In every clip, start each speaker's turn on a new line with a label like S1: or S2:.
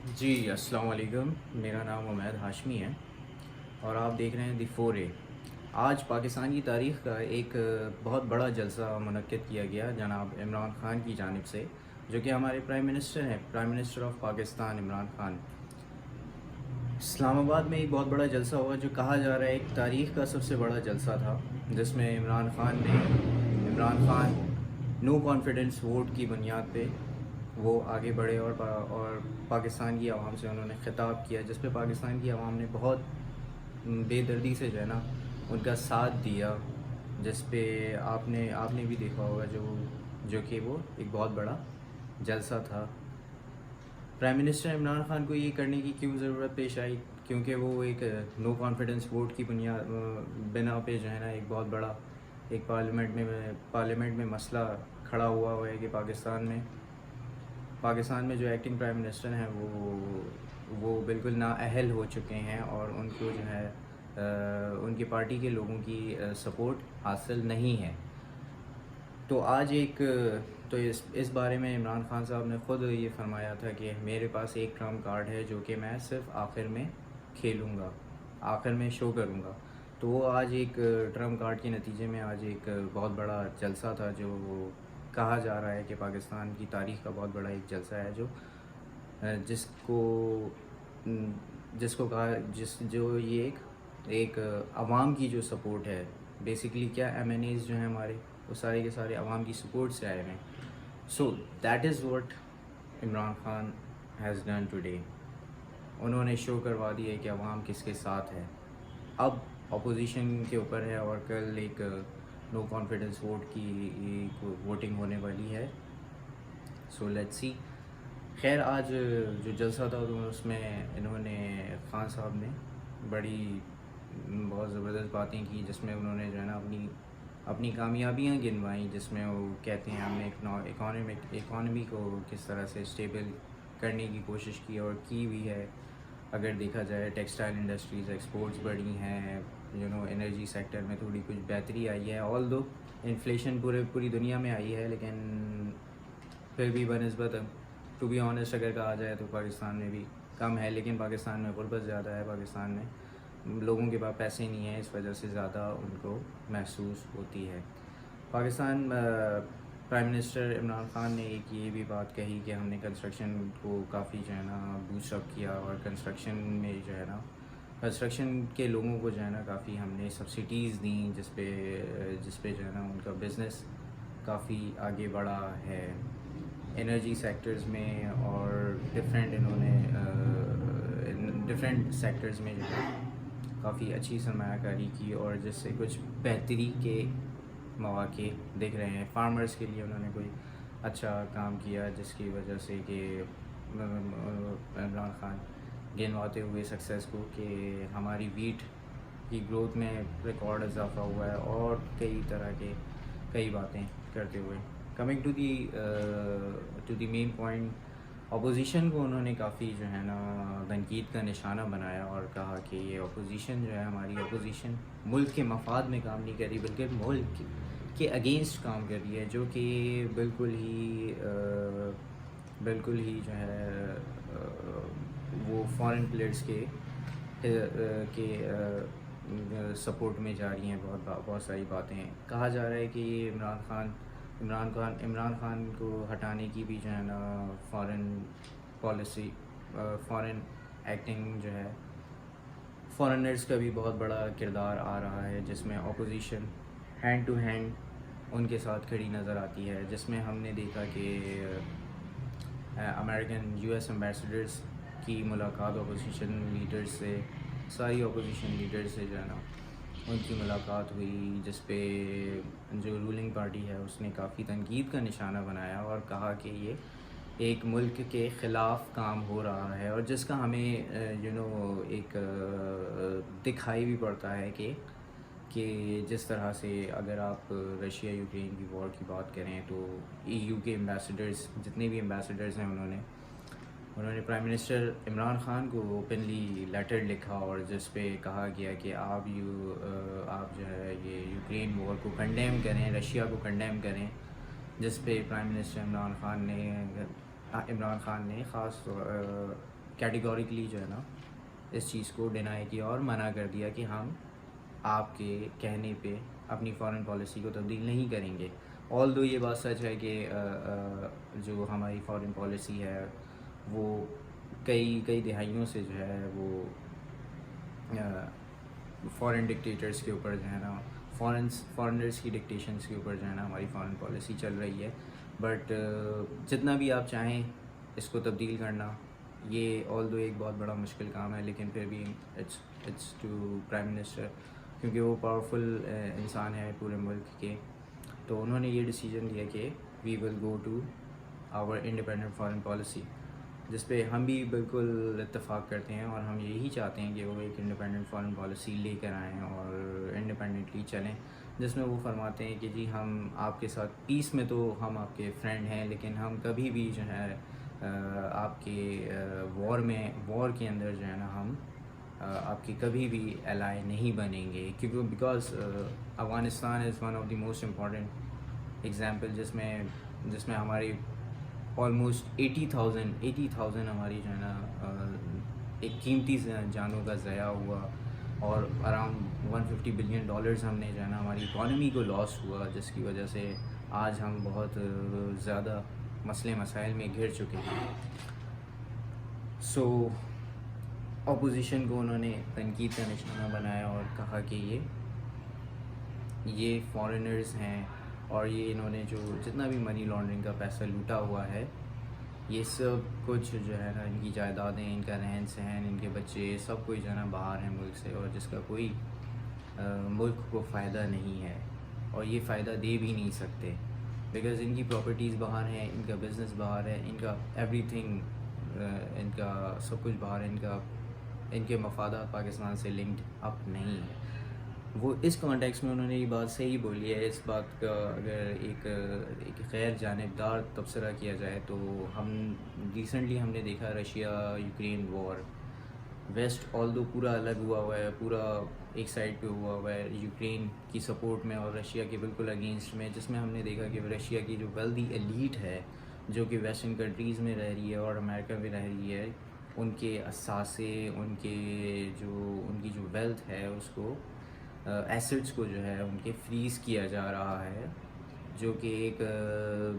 S1: جی السلام علیکم، میرا نام عمید ہاشمی ہے اور آپ دیکھ رہے ہیں دی فور اے۔ آج پاکستان کی تاریخ کا ایک بہت بڑا جلسہ منعقد کیا گیا جناب عمران خان کی جانب سے، جو کہ ہمارے پرائم منسٹر ہیں، prime minister of Pakistan Imran Khan. Islamabad میں ایک بہت بڑا جلسہ ہوا جو کہا جا رہا ہے ایک تاریخ کا سب سے بڑا جلسہ تھا، جس میں Imran Khan no confidence vote کی بنیاد پہ وہ آگے بڑھے اور پاکستان کی عوام سے انہوں نے خطاب کیا، جس پہ پاکستان کی عوام نے بہت بے دردی سے جو ہے نا ان کا ساتھ دیا، جس پہ آپ نے بھی دیکھا ہوگا جو کہ وہ ایک بہت بڑا جلسہ تھا۔ پرائم منسٹر عمران خان کو یہ کرنے کی کیوں ضرورت پیش آئی؟ کیونکہ وہ ایک نو کانفیڈنس ووٹ کی بنا پہ جو ہے نا ایک بہت بڑا ایک پارلیمنٹ میں مسئلہ کھڑا ہوا ہے کہ پاکستان میں جو ایکٹنگ پرائم منسٹر ہیں وہ بالکل نااہل ہو چکے ہیں اور ان کو جو ہے ان کی پارٹی کے لوگوں کی سپورٹ حاصل نہیں ہے۔ تو اس بارے میں عمران خان صاحب نے خود یہ فرمایا تھا کہ میرے پاس ایک ٹرمپ کارڈ ہے جو کہ میں صرف آخر میں کھیلوں گا، آخر میں شو کروں گا۔ تو وہ آج ایک ٹرمپ کارڈ کے نتیجے میں آج ایک بہت بڑا جلسہ تھا، جو کہا جا رہا ہے کہ پاکستان کی تاریخ کا بہت بڑا ایک جلسہ ہے، جو یہ ایک عوام کی جو سپورٹ ہے، بیسیکلی کیا ایم این ایز جو ہیں ہمارے، وہ سارے کے سارے عوام کی سپورٹ سے آئے ہیں۔ So that is what Imran Khan has done today. انہوں نے شو کروا دیا ہے کہ عوام کس کے ساتھ ہے۔ اب اپوزیشن کے اوپر ہے اور کل ایک نو کانفیڈنس ووٹ کی ووٹنگ ہونے والی ہے۔ So let's see. خیر، آج جو جلسہ تھا تو اس میں انہوں نے خان صاحب نے بہت زبردست باتیں کی، جس میں انہوں نے جو ہے نا اپنی کامیابیاں گنوائیں، جس میں وہ کہتے ہیں ہم نے اکانومی کو کس طرح سے اسٹیبل کرنے کی کوشش کی اور کی بھی ہے۔ اگر دیکھا جائے ٹیکسٹائل انڈسٹریز ایکسپورٹس بڑھی ہیں، انرجی سیکٹر میں تھوڑی کچھ بہتری آئی ہے، آل دو انفلیشن پوری دنیا میں آئی ہے، لیکن پھر بھی بنسبت ٹو بی آنیسٹ اگر کہا جائے تو پاکستان میں بھی کم ہے، لیکن پاکستان میں غربت زیادہ ہے، پاکستان میں لوگوں کے پاس پیسے نہیں ہیں، اس وجہ سے زیادہ ان کو محسوس ہوتی ہے۔ پاکستان پرائم منسٹر عمران خان نے ایک یہ بھی بات کہی کہ ہم نے کنسٹرکشن کو کافی جو ہے نا بوسٹ اپ کیا، اور کنسٹرکشن میں جو ہے نا کنسٹرکشن کے لوگوں کو جو ہے نا کافی ہم نے سبسڈیز دیں، جس پہ جو ہے نا ان کا بزنس کافی آگے بڑھا ہے انرجی سیکٹرز میں، اور ڈفرینٹ سیکٹرز میں جو ہے کافی اچھی سرمایہ کاری کی، اور جس سے کچھ بہتری کے مواقع دکھ رہے ہیں۔ فارمرز کے لیے انہوں نے کوئی اچھا کام کیا، جس کی وجہ سے کہ عمران خان گنواتے ہوئے سکسیس کو کہ ہماری ویٹ کی گروتھ میں ریکارڈ اضافہ ہوا ہے، اور کئی باتیں کرتے ہوئے coming to the main point, opposition کو انہوں نے کافی جو ہے نا تنقید کا نشانہ بنایا اور کہا کہ یہ اپوزیشن جو ہے، ہماری اپوزیشن ملک کے مفاد میں کام نہیں کر رہی بلکہ ملک کے اگینسٹ کام کر رہی ہے، جو کہ بالکل ہی جو ہے وہ فارن پلیئرس کے سپورٹ میں جا رہی ہیں۔ بہت ساری باتیں کہا جا رہا ہے کہ یہ عمران خان کو ہٹانے کی بھی جو ہے نا فارن پالیسی، فارن ایکٹنگ جو ہے، فارنرز کا بھی بہت بڑا کردار آ رہا ہے، جس میں اپوزیشن ہینڈ ٹو ہینڈ ان کے ساتھ کھڑی نظر آتی ہے، جس میں ہم نے دیکھا کہ امریکن یو ایس ایمبیسڈرز کی ملاقات اپوزیشن لیڈرز سے، ساری اپوزیشن لیڈرز سے جو ہے نا ان کی ملاقات ہوئی، جس پہ جو رولنگ پارٹی ہے اس نے کافی تنقید کا نشانہ بنایا اور کہا کہ یہ ایک ملک کے خلاف کام ہو رہا ہے، اور جس کا ہمیں ایک دکھائی بھی پڑتا ہے کہ جس طرح سے اگر آپ رشیا یوکرین کی وار کی بات کریں تو ای یو کے ایمبیسڈرز، جتنے بھی ایمبیسڈرز ہیں، انہوں نے پرائم منسٹر عمران خان کو اوپنلی لیٹر لکھا، اور جس پہ کہا گیا کہ آپ جو ہے یہ یوکرین وار کو کنڈیم کریں، رشیا کو کنڈیم کریں، جس پہ پرائم منسٹر عمران خان نے کیٹیگوریکلی جو ہے نا اس چیز کو ڈینائی کیا اور منع کر دیا کہ ہم آپ کے کہنے پہ اپنی فارن پالیسی کو تبدیل نہیں کریں گے. آل دو یہ بات سچ ہے کہ جو ہماری فارن پالیسی ہے وہ کئی دہائیوں سے جو ہے وہ فارن ڈکٹیٹرز کے اوپر جو ہے نا فارنرز کی ڈکٹیشنز کے اوپر جو ہے نا ہماری فارن پالیسی چل رہی ہے. بٹ جتنا بھی آپ چاہیں اس کو تبدیل کرنا یہ آل دو ایک بہت بڑا مشکل کام ہے, لیکن پھر بھی اٹس ٹو پرائم منسٹر, کیونکہ وہ پاورفل انسان ہے پورے ملک کے. تو انہوں نے یہ ڈیسیجن لیا کہ we will go to our independent foreign policy, جس پہ ہم بھی بالکل اتفاق کرتے ہیں اور ہم یہی چاہتے ہیں کہ وہ ایک انڈیپینڈنٹ فارن پالیسی لے کر آئیں اور انڈیپینڈنٹلی چلیں, جس میں وہ فرماتے ہیں کہ جی ہم آپ کے ساتھ پیس میں تو ہم آپ کے فرینڈ ہیں, لیکن ہم کبھی بھی جو ہے آپ کے وار کے اندر جو ہے نا ہم آپ کی کبھی بھی الائی نہیں بنیں گے, کیونکہ because Afghanistan is one of the most important example جس میں ہماری آلموسٹ 80,000 ہماری جو ہے نا ایک قیمتی جانوں کا ضیاع ہوا, اور اراؤنڈ $150 بلین ہم نے جو ہے نا ہماری اکانومی کو لاس ہوا, جس کی وجہ سے آج ہم بہت زیادہ مسائل میں گھر چکے ہیں. سو اپوزیشن کو انہوں نے تنقید کا نشانہ بنایا اور کہا کہ یہ فارنرز ہیں اور یہ انہوں نے جو جتنا بھی منی لانڈرنگ کا پیسہ لوٹا ہوا ہے یہ سب کچھ جو ہے نا ان کی جائیدادیں, ان کا رہن سہن, ان کے بچے سب کچھ جو ہے نا باہر ہیں ملک سے, اور جس کا کوئی ملک کو فائدہ نہیں ہے اور یہ فائدہ دے بھی نہیں سکتے, بیکاز ان کی پراپرٹیز باہر ہیں, ان کا بزنس باہر ہے, ان کا ایوری تھنگ, ان کا سب کچھ باہر ہے, ان کے مفادات پاکستان سے لنکڈ اپ نہیں ہے. وہ اس کانٹیکس میں انہوں نے یہ بات صحیح بولی ہے. اس بات کا اگر ایک غیر جانبدار تبصرہ کیا جائے تو ہم ریسنٹلی ہم نے دیکھا رشیا یوکرین وار, ویسٹ آل دو پورا الگ ہوا ہے, پورا ایک سائڈ پہ ہوا ہے یوکرین کی سپورٹ میں اور رشیا کے بالکل اگینسٹ میں, جس میں ہم نے دیکھا کہ رشیا کی جو ویلدی ایلیٹ ہے جو کہ ویسٹرن کنٹریز میں رہ رہی ہے اور امریکہ میں رہ رہی ہے, ان کے اثاثے, ان کی جو ویلتھ ہے اس کو ایسٹس کو جو ہے ان کے فریز کیا جا رہا ہے, جو کہ ایک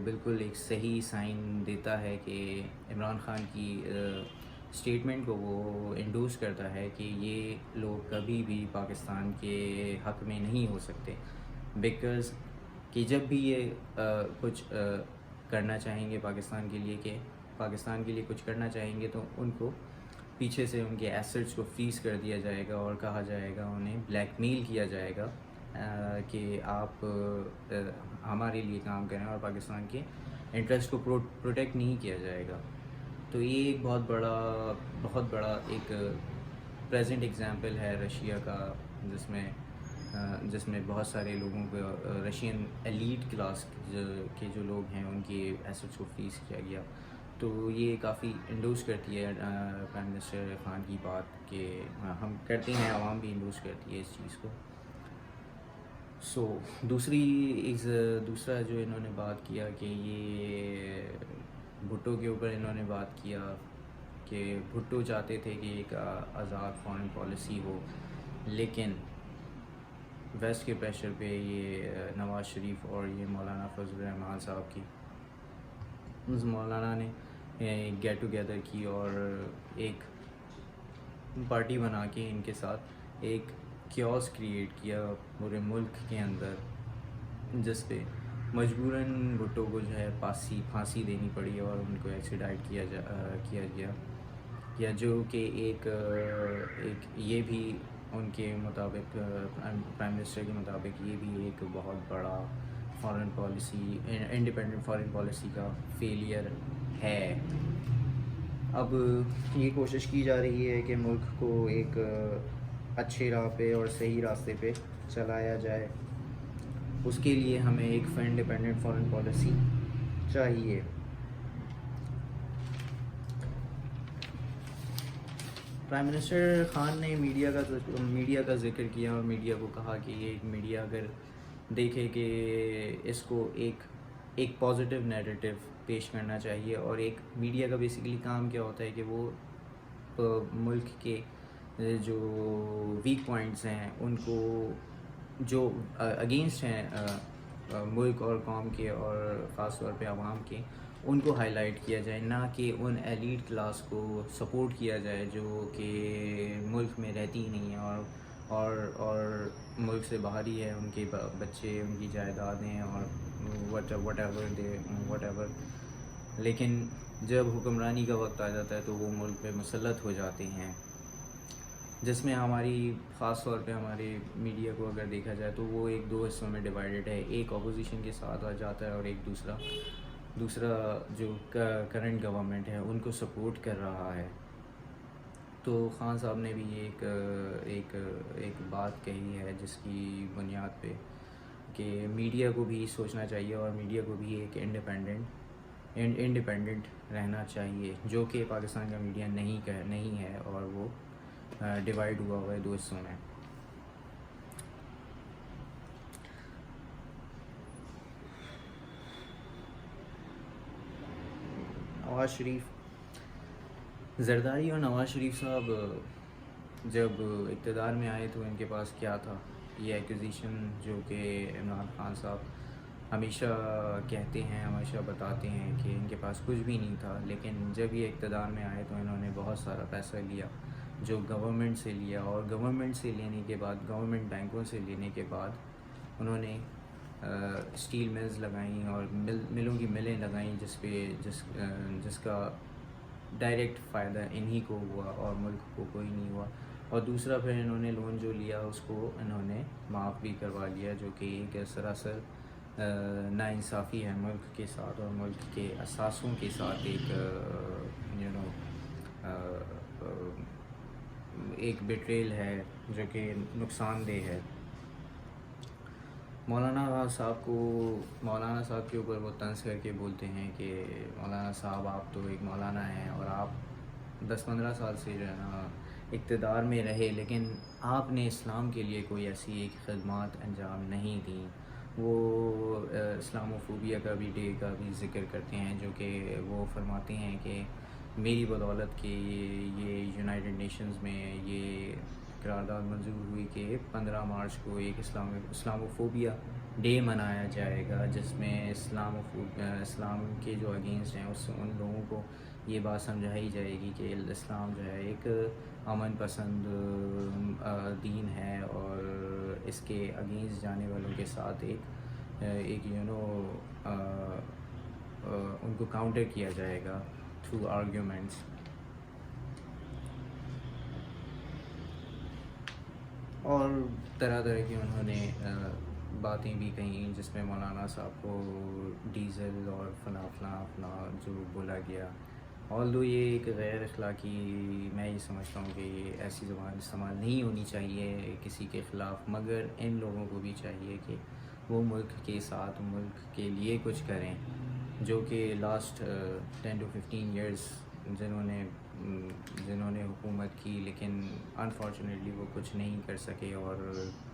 S1: بالکل ایک صحیح سائن دیتا ہے کہ عمران خان کی اسٹیٹمنٹ کو وہ انڈورس کرتا ہے کہ یہ لوگ کبھی بھی پاکستان کے حق میں نہیں ہو سکتے, بیکاز کہ جب بھی یہ کچھ کرنا چاہیں گے پاکستان کے لیے کچھ کرنا چاہیں گے تو ان کو پیچھے سے ان کے ایسٹس کو فریز کر دیا جائے گا اور کہا جائے گا, انہیں بلیک میل کیا جائے گا کہ آپ ہمارے لیے کام کریں, اور پاکستان کے انٹرسٹ کو پروٹیکٹ نہیں کیا جائے گا. تو یہ ایک بہت بڑا ایک پریزنٹ ایگزامپل ہے رشیا کا, جس میں بہت سارے لوگوں کو رشین ایلیٹ کلاس کے جو لوگ ہیں ان کی ایسٹس کو فریز کیا گیا. تو یہ کافی انڈورس کرتی ہے پرائم منسٹر خان کی بات کہ ہم کرتے ہیں, عوام بھی انڈورس کرتی ہے اس چیز کو. سو دوسرا جو انہوں نے بات کیا کہ یہ بھٹو کے اوپر انہوں نے بات کیا کہ بھٹو چاہتے تھے کہ ایک آزاد فارن پالیسی ہو, لیکن ویسٹ کے پریشر پہ یہ نواز شریف اور یہ مولانا فضل الرحمان صاحب کی مولانا نے گیٹ ٹوگیدر کی اور ایک پارٹی بنا کے ان کے ساتھ ایک کیوس کریٹ کیا پورے ملک کے اندر, جس پہ مجبوراً بھٹو کو جو ہے پھانسی دینی پڑی اور ان کو ایکسیڈائٹ کیا گیا, جو کہ ایک یہ بھی ان کے مطابق پرائم منسٹر کے مطابق یہ بھی ایک بہت بڑا foreign policy independent foreign policy کا فیلئر ہے. اب یہ کوشش کی جا رہی ہے کہ ملک کو ایک اچھے راہ پہ اور صحیح راستے پہ چلایا جائے, اس کے لیے ہمیں ایک انڈیپینڈنٹ فارن پالیسی چاہیے. پرائم منسٹر خان نے میڈیا کا ذکر کیا اور میڈیا کو کہا کہ یہ میڈیا اگر دیکھے کہ اس کو ایک پازیٹیو نیریٹو پیش کرنا چاہیے, اور ایک میڈیا کا بیسیکلی کام کیا ہوتا ہے کہ وہ آپ ملک کے جو ویک پوائنٹس ہیں ان کو جو اگینسٹ ہیں ملک اور قوم کے اور خاص طور پہ عوام کے، ان کو ہائی لائٹ کیا جائے، نہ کہ ان ایلیٹ کلاس کو سپورٹ کیا جائے جو کہ ملک میں رہتی ہی نہیں ہے اور ملک سے باہر ہی ہے، ان کے بچے، ان کی جائیدادیں اور وٹ ایور. لیکن جب حکمرانی کا وقت آ جاتا ہے تو وہ ملک پہ مسلط ہو جاتے ہیں، جس میں ہماری خاص طور پہ ہمارے میڈیا کو اگر دیکھا جائے تو وہ ایک دو حصوں میں ڈیوائیڈڈ ہے. ایک اپوزیشن کے ساتھ آ جاتا ہے اور ایک دوسرا جو کرنٹ گورنمنٹ ہے ان کو سپورٹ کر رہا ہے. تو خان صاحب نے بھی ایک بات کہی ہے جس کی بنیاد پہ کہ میڈیا کو بھی سوچنا چاہیے اور میڈیا کو بھی ایک انڈیپینڈنٹ رہنا چاہیے، جو کہ پاکستان کا میڈیا نہیں ہے اور وہ ڈیوائیڈ ہوا ہے دو حصوں میں. نواز شریف، زرداری اور نواز شریف صاحب جب اقتدار میں آئے تو ان کے پاس کیا تھا؟ یہ ایکوزیشن جو کہ عمران خان صاحب ہمیشہ کہتے ہیں، ہمیشہ بتاتے ہیں کہ ان کے پاس کچھ بھی نہیں تھا، لیکن جب یہ اقتدار میں آئے تو انہوں نے بہت سارا پیسہ لیا جو گورنمنٹ سے لیا، اور گورنمنٹ سے لینے کے بعد، گورنمنٹ بینکوں سے لینے کے بعد انہوں نے اسٹیل ملز لگائیں اور ملوں کی ملیں لگائیں جس کا ڈائریکٹ فائدہ انہی کو ہوا اور ملک کو کوئی نہیں ہوا. اور دوسرا پھر انہوں نے لون جو لیا اس کو انہوں نے معاف بھی کروا لیا، جو کہ ایک سراسر ناانصافی ہے ملک کے ساتھ اور ملک کے اثاثوں کے ساتھ. ایک بیٹریل ہے جو کہ نقصان دہ ہے. مولانا صاحب کے اوپر وہ طنز کر کے بولتے ہیں کہ مولانا صاحب آپ تو ایک مولانا ہیں اور آپ 10-15 سال سے جو ہے نا اقتدار میں رہے، لیکن آپ نے اسلام کے لیے کوئی ایسی ایک خدمات انجام نہیں دیں. وہ اسلاموفوبیا کا بھی ذکر کرتے ہیں، جو کہ وہ فرماتے ہیں کہ میری بدولت کہ یہ یونائٹڈ نیشنز میں یہ قرارداد منظور ہوئی کہ 15 مارچ کو ایک اسلاموفوبیا ڈے منایا جائے گا، جس میں اسلام کے جو اگینسٹ ہیں ان لوگوں کو یہ بات سمجھائی جائے گی کہ اسلام جو ہے ایک امن پسند دین ہے اور اس کے اگینسٹ جانے والوں کے ساتھ ایک ان کو کاؤنٹر کیا جائے گا تھرو آرگیومنٹس. اور طرح کی انہوں نے باتیں بھی کہیں جس میں مولانا صاحب کو ڈیزل اور فلاں جو بولا گیا. آلدو یہ ایک غیر اخلاقی، میں یہ سمجھتا ہوں کہ یہ ایسی زبان استعمال نہیں ہونی چاہیے کسی کے خلاف، مگر ان لوگوں کو بھی چاہیے کہ وہ ملک کے ساتھ ملک کے لیے کچھ کریں، جو کہ لاسٹ 10 to 15 ایئرس جنہوں نے حکومت کی، لیکن انفارچونیٹلی وہ کچھ نہیں کر سکے اور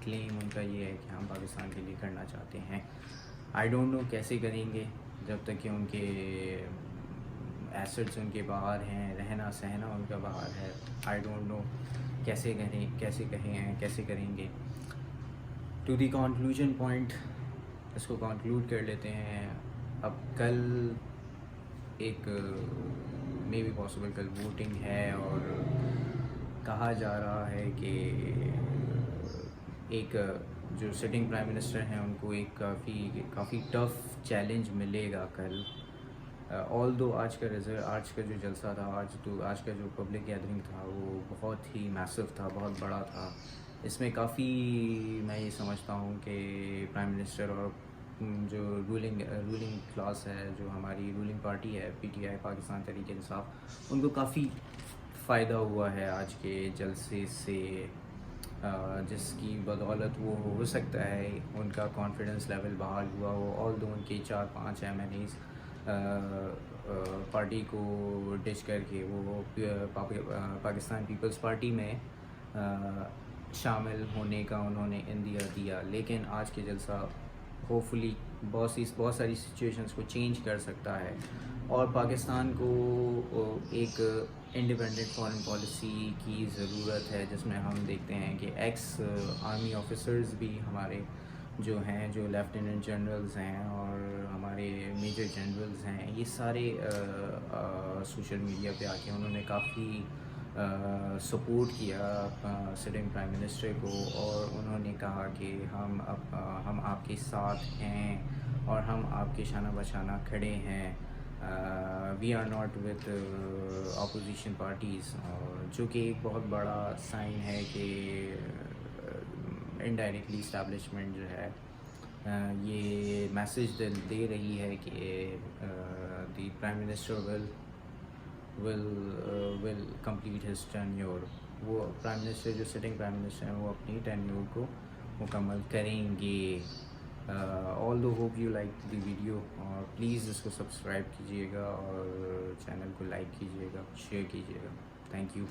S1: کلیم ان کا یہ ہے کہ ہم پاکستان کے لیے کرنا چاہتے ہیں. آئی ڈونٹ نو کیسے کریں گے جب تک کہ ان کے ایسٹس ان کے باہر ہیں، رہنا سہنا ان کا باہر ہے. آئی ڈونٹ نو کیسے کریں گے. ٹو دی کنکلوژن پوائنٹ، اس کو کنکلوڈ کر لیتے ہیں. اب کل ایک مے بی پاسبل کل ووٹنگ ہے اور کہا جا رہا ہے کہ ایک جو سٹنگ پرائم منسٹر ہیں ان کو ایک کافی ٹف چیلنج ملے گا کل. آلدو آج کا جو جلسہ تھا، آج کا جو پبلک گیدرنگ تھا وہ بہت ہی میسو تھا، بہت بڑا تھا. اس میں کافی میں یہ سمجھتا ہوں کہ پرائم منسٹر اور جو رولنگ کلاس ہے، جو ہماری رولنگ پارٹی ہے PTI پاکستان تحریک انصاف، ان کو کافی فائدہ ہوا ہے آج کے جلسے سے، جس کی بدولت وہ ہو سکتا ہے ان کا کانفیڈنس لیول بحال ہوا ہو. آلدو ان کے 4-5 MNAs پارٹی کو ڈچ کر کے وہ پاکستان پیپلز پارٹی میں شامل ہونے کا انہوں نے اندیا دیا، لیکن آج کے جلسہ ہوپ فلی بہت ساری سچویشنس کو چینج کر سکتا ہے، اور پاکستان کو ایک انڈیپینڈنٹ فارن پالیسی کی ضرورت ہے، جس میں ہم دیکھتے ہیں کہ ایکس آرمی آفیسرز بھی ہمارے جو ہیں، جو لیفٹیننٹ جنرلز ہیں اور ہمارے میجر جنرلز ہیں، یہ سارے سوشل میڈیا پہ آ کے انہوں نے کافی سپورٹ کیا سٹنگ پرائم منسٹر کو، اور انہوں نے کہا کہ ہم آپ کے ساتھ ہیں اور ہم آپ کے شانہ بشانہ کھڑے ہیں، we are not with opposition parties, جو کہ ایک بہت بڑا سائن ہے کہ انڈائریکٹلی اسٹیبلشمنٹ جو ہے یہ میسیج دے رہی ہے کہ the prime minister will complete his tenure. وہ پرائم منسٹر جو سٹنگ پرائم منسٹر ہیں وہ اپنی ٹینیور کو مکمل کریں گے. All do hope you like the video, اور پلیز اس کو سبسکرائب کیجیے گا اور چینل کو لائک کیجیے گا، شیئر کیجیے گا. Thank you.